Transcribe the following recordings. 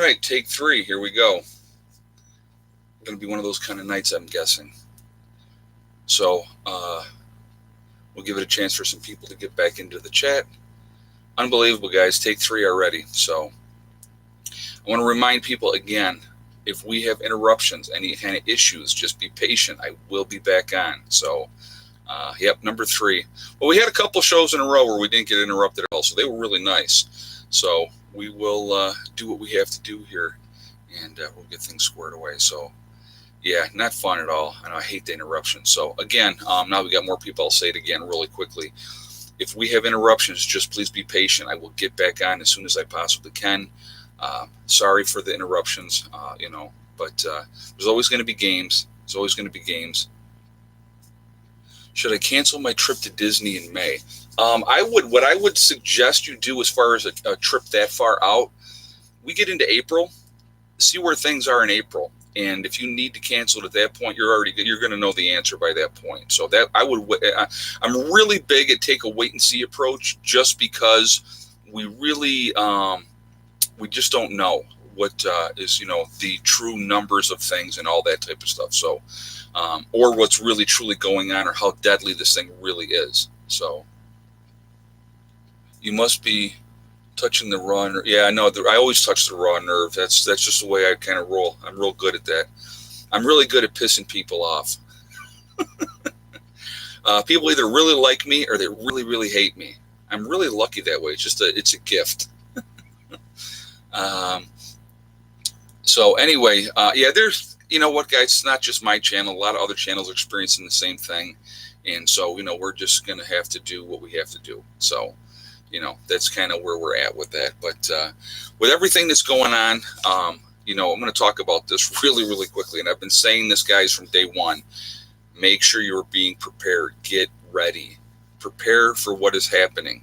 right, take three. Here we go. Going to be one of those kind of nights, I'm guessing. So we'll give it a chance for some people to get back into the chat. Unbelievable, guys. Take three already. So I want to remind people again, if we have interruptions, any kind of issues, just be patient. I will be back on. So, yep, number three. Well, we had a couple shows in a row where we didn't get interrupted at all, so they were really nice. So we will do what we have to do here, and we'll get things squared away. So, yeah, not fun at all. I know I hate the interruptions. So, again, now we got more people. I'll say it again really quickly. If we have interruptions, just please be patient. I will get back on as soon as I possibly can. Sorry for the interruptions, but there's always going to be games. There's always going to be games. Should I cancel my trip to Disney in May? What I would suggest you do as far as a trip that far out, we get into April, see where things are in April. And if you need to cancel it at that point, you're going to know the answer by that point. So that I'm really big at take a wait and see approach, just because we really, we just don't know what is, the true numbers of things and all that type of stuff. So, or what's really truly going on, or how deadly this thing really is. So you must be touching the raw nerve. Yeah, I know. I always touch the raw nerve. That's just the way I kind of roll. I'm real good at that. I'm really good at pissing people off. People either really like me or they really, really hate me. I'm really lucky that way. It's a gift. So anyway, yeah, there's, you know what, guys, it's not just my channel. A lot of other channels are experiencing the same thing. And so, we're just going to have to do what we have to do. So, that's kind of where we're at with that. But with everything that's going on, I'm going to talk about this really, really quickly. And I've been saying this, guys, from day one. Make sure you're being prepared. Get ready. Prepare for what is happening.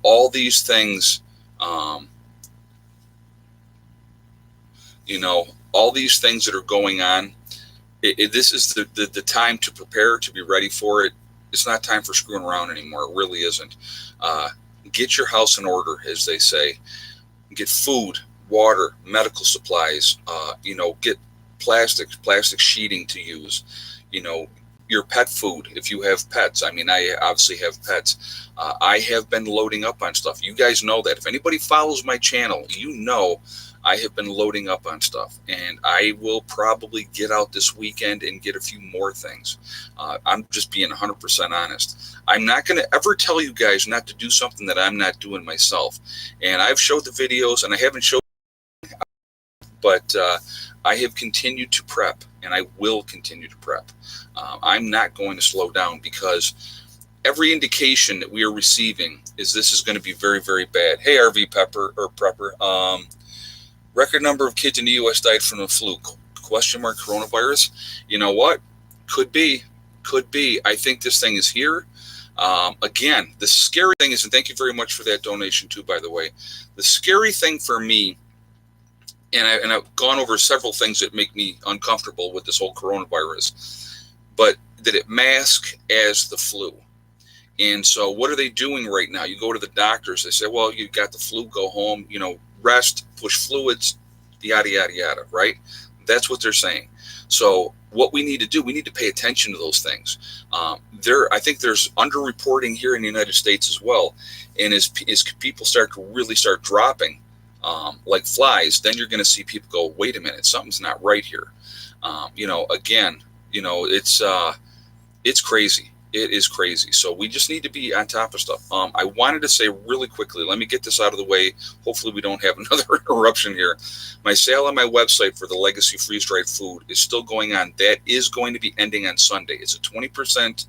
All these things, all these things that are going on, this is the time to prepare, to be ready for it. It's not time for screwing around anymore. It really isn't. Get your house in order, as they say. Get food, water, medical supplies, get plastic sheeting to use, your pet food, if you have pets. I mean, I obviously have pets. I have been loading up on stuff. You guys know that. If anybody follows my channel, I have been loading up on stuff, and I will probably get out this weekend and get a few more things. I'm just being 100% honest. I'm not going to ever tell you guys not to do something that I'm not doing myself. And I've showed the videos, and I haven't showed, but I have continued to prep, and I will continue to prep. I'm not going to slow down, because every indication that we are receiving is this is going to be very, very bad. Hey, RV Prepper. Record number of kids in the U.S. died from the flu. Coronavirus. You know what? Could be. I think this thing is here. Again, the scary thing is, and thank you very much for that donation too, by the way. The scary thing for me, and I've gone over several things that make me uncomfortable with this whole coronavirus, but that it masks as the flu. And so what are they doing right now? You go to the doctors, they say, well, you got the flu, go home, rest, push fluids, yada, yada, yada, right? That's what they're saying. So what we need to do, we need to pay attention to those things. I think there's underreporting here in the United States as well. And as people start to really start dropping like flies, then you're going to see people go, wait a minute, something's not right here. It's crazy. It is crazy. So we just need to be on top of stuff. I wanted to say really quickly, let me get this out of the way. Hopefully we don't have another interruption here. My sale on my website for the Legacy freeze-dried food is still going on. That is going to be ending on Sunday. It's a 20%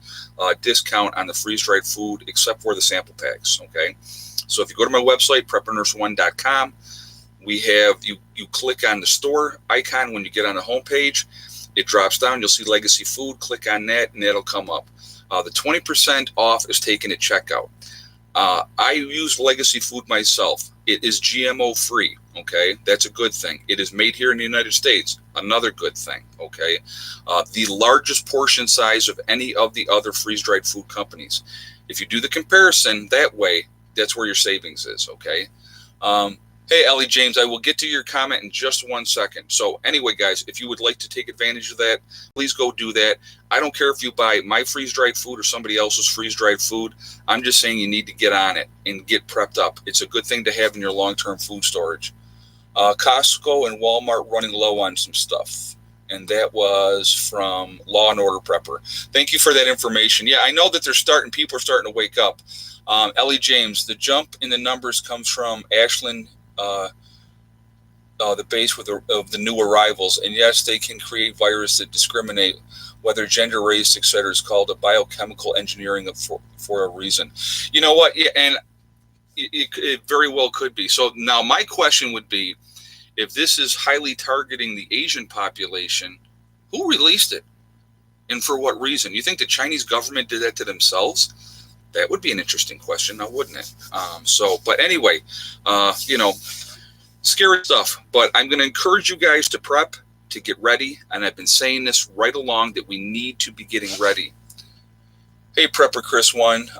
discount on the freeze-dried food, except for the sample packs. Okay. So if you go to my website, preppernurse1.com, we have, you click on the store icon when you get on the homepage. It drops down. You'll see Legacy Food. Click on that, and it'll come up. The 20% off is taken at checkout. I use Legacy Food myself. It is GMO free. Okay, that's a good thing. It is made here in the United States. Another good thing. Okay, the largest portion size of any of the other freeze-dried food companies. If you do the comparison that way, that's where your savings is. Okay. Hey, Ellie James, I will get to your comment in just 1 second. So anyway, guys, if you would like to take advantage of that, please go do that. I don't care if you buy my freeze-dried food or somebody else's freeze-dried food. I'm just saying you need to get on it and get prepped up. It's a good thing to have in your long-term food storage. Costco and Walmart running low on some stuff. And that was from Law and Order Prepper. Thank you for that information. Yeah, I know that people are starting to wake up. Ellie James, the jump in the numbers comes from Ashland, the base of the new arrivals. And yes, they can create viruses that discriminate, whether gender, race, etc. is called a biochemical engineering for a reason. You know what? Yeah, and it very well could be. So now my question would be, if this is highly targeting the Asian population, who released it? And for what reason? You think the Chinese government did that to themselves? That would be an interesting question now, wouldn't it? But anyway, scary stuff. But I'm going to encourage you guys to prep, to get ready. And I've been saying this right along that we need to be getting ready. Hey, Prepper Chris 1.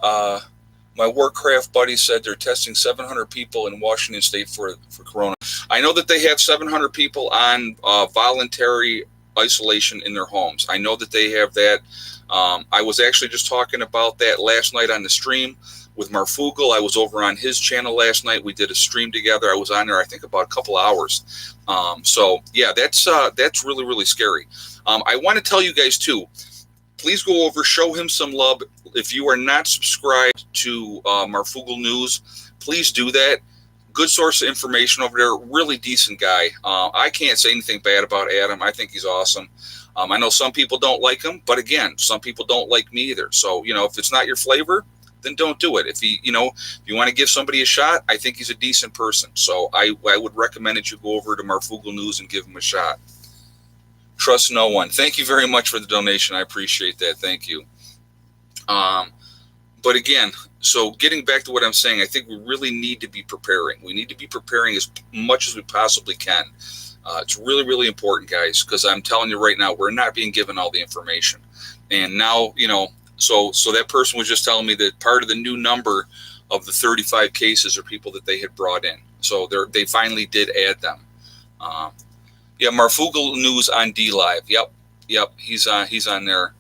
My Warcraft buddy said they're testing 700 people in Washington State for corona. I know that they have 700 people on voluntary isolation in their homes. I know that they have that. I was actually just talking about that last night on the stream with Marfugel. I was over on his channel last night. We did a stream together. I was on there, I think, about a couple hours. That's really, really scary. I want to tell you guys, too, please go over, show him some love. If you are not subscribed to Marfugel News, please do that. Good source of information over there. Really decent guy. I can't say anything bad about Adam. I think he's awesome. I know some people don't like him, but again, some people don't like me either. So, if it's not your flavor, then don't do it. If you want to give somebody a shot, I think he's a decent person. So I would recommend that you go over to Marfugel News and give him a shot. Trust no one. Thank you very much for the donation. I appreciate that. Thank you. But again, so getting back to what I'm saying, I think we really need to be preparing. We need to be preparing as much as we possibly can. It's really, really important, guys, because I'm telling you right now, we're not being given all the information. And now, so that person was just telling me that part of the new number of the 35 cases are people that they had brought in. So they finally did add them. Yeah, Marfugel News on DLive. Yep, he's on there.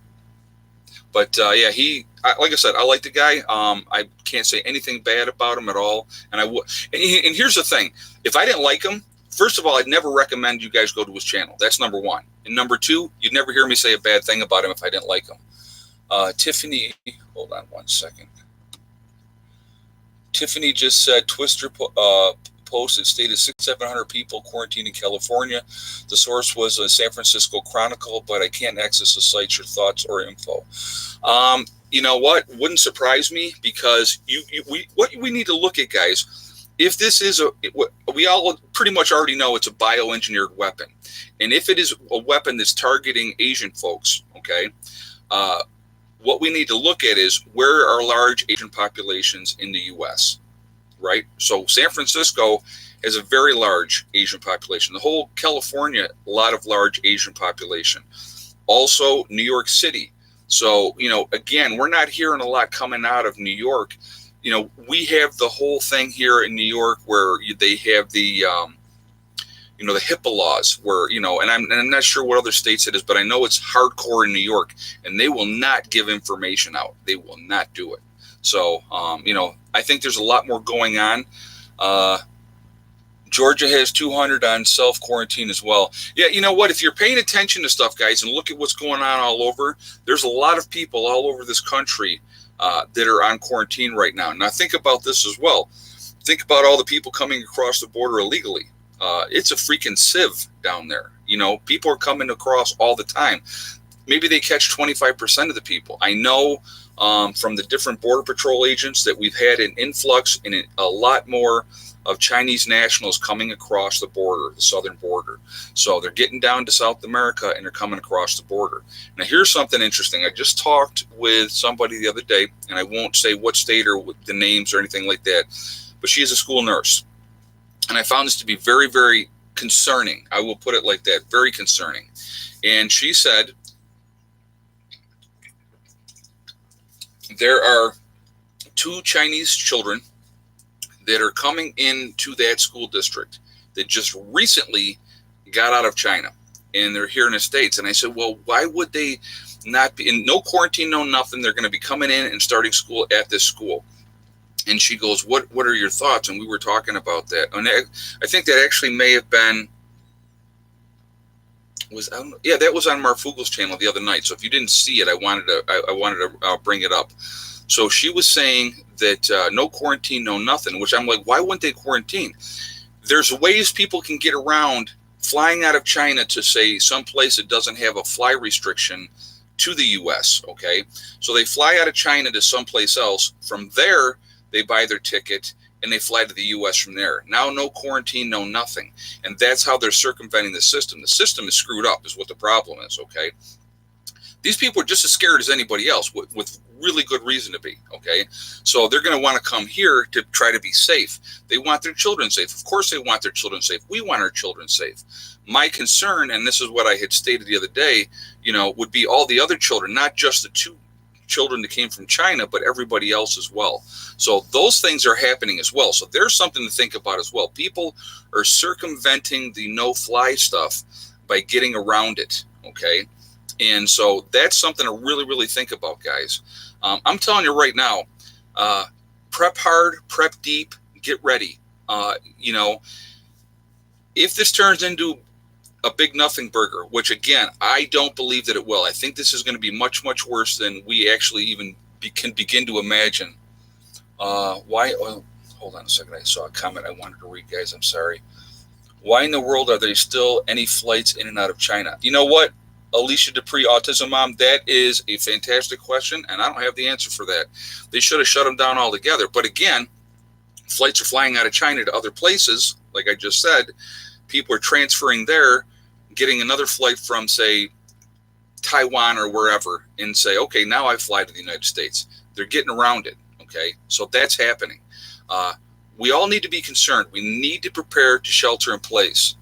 But like I said, I like the guy. I can't say anything bad about him at all. And and here's the thing: if I didn't like him, first of all, I'd never recommend you guys go to his channel. That's number one. And number two, you'd never hear me say a bad thing about him if I didn't like him. Tiffany, hold on 1 second. Tiffany just said Twister posted stated 600-700 people quarantined in California. The source was a San Francisco Chronicle, but I can't access the site. Your thoughts or info? You know what? Wouldn't surprise me, because what we need to look at, guys, if this is we all pretty much already know it's a bioengineered weapon, and if it is a weapon that's targeting Asian folks, okay, what we need to look at is where are large Asian populations in the U.S., right? So San Francisco has a very large Asian population. The whole California, a lot of large Asian population. Also, New York City. So, again, we're not hearing a lot coming out of New York. We have the whole thing here in New York where they have the, the HIPAA laws where, and I'm not sure what other states it is, but I know it's hardcore in New York, and they will not give information out. They will not do it. So, I think there's a lot more going on. Georgia has 200 on self-quarantine as well. Yeah, you know what? If you're paying attention to stuff, guys, and look at what's going on all over, there's a lot of people all over this country that are on quarantine right now. Now, think about this as well. Think about all the people coming across the border illegally. It's a freaking sieve down there. People are coming across all the time. Maybe they catch 25% of the people. I know from the different Border Patrol agents that we've had an influx and a lot more of Chinese nationals coming across the border, the southern border. So they're getting down to South America and they're coming across the border. Now, here's something interesting. I just talked with somebody the other day, and I won't say what state or what the names or anything like that, but she is a school nurse. And I found this to be very, very concerning. I will put it like that, very concerning. And she said, there are 2 Chinese children that are coming into that school district that just recently got out of China, and they're here in the States. And I said, well, why would they not be in no quarantine, no nothing? They're going to be coming in and starting school at this school. And she goes, what are your thoughts? And we were talking about that. And I think that actually may have been, that was on Marfugel's channel the other night. So if you didn't see it, I wanted to bring it up. So she was saying that no quarantine, no nothing, which I'm like, why wouldn't they quarantine? There's ways people can get around flying out of China to, say, someplace that doesn't have a fly restriction to the U.S., okay? So they fly out of China to someplace else. From there, they buy their ticket, and they fly to the U.S. from there. Now, no quarantine, no nothing. And that's how they're circumventing the system. The system is screwed up is what the problem is, okay? These people are just as scared as anybody else with really good reason to be, okay? So they're going to want to come here to try to be safe. They want their children safe. Of course they want their children safe. We want our children safe. My concern, and this is what I had stated the other day, would be all the other children, not just the 2 children that came from China, but everybody else as well. So those things are happening as well. So there's something to think about as well. People are circumventing the no-fly stuff by getting around it, okay? And so that's something to really, really think about, guys. I'm telling you right now, prep hard, prep deep, get ready. If this turns into a big nothing burger, which again, I don't believe that it will. I think this is going to be much, much worse than we actually even can begin to imagine. Why? Oh, hold on a second. I saw a comment I wanted to read, guys. I'm sorry. Why in the world are there still any flights in and out of China? You know what? Alicia Dupree, Autism Mom, that is a fantastic question, and I don't have the answer for that. They should have shut them down altogether. But again, flights are flying out of China to other places, like I just said. People are transferring there, getting another flight from, say, Taiwan or wherever, and say, okay, now I fly to the United States. They're getting around it, okay? So that's happening. We all need to be concerned. We need to prepare to shelter in place.